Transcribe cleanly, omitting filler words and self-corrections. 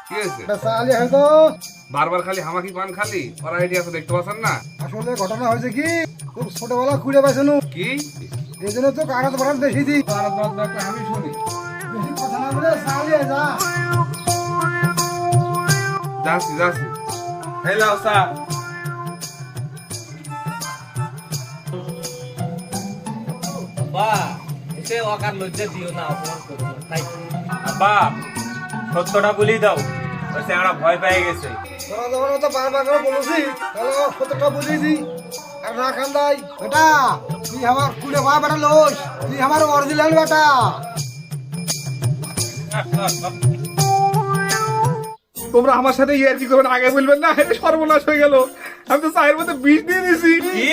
কি হয়েছে? সালি হয়তো বারবার খালি হামাকি পান খালি ওরা আইডিয়া আছে দেখতে পাচ্ছেন না? আসলে ঘটনা হয়েছে কি খুব ছোটবেলা খুঁড়ে পাইছেন কি এই জন্য তো কাগজ বাড়াত বেশি দিই আমি শুনি। বেশি কথা না বলে সালি যা যাচ্ছি যাচ্ছি। Hello sir. আব্বা সত্যটা বলেই দাও, ওই চ্যাংড়া ভয় পেয়ে গেছে। তোরা যখন তো বারবার করে বলেছি তাহলে সত্যটা বুঝিয়ে দিই আর না কান্দাই বেটা তুই আমার খুঁড়ে ভয় বেটা লোস তুই আমার অরিজিনাল বেটা তোমরা আমার সাথে ইয়ার কি করবেন আগে বলবেন না? এটা সর্বনাশ হয়ে গেল। আমি তো চায়ের মধ্যে বিষ দিয়ে দিছি। কি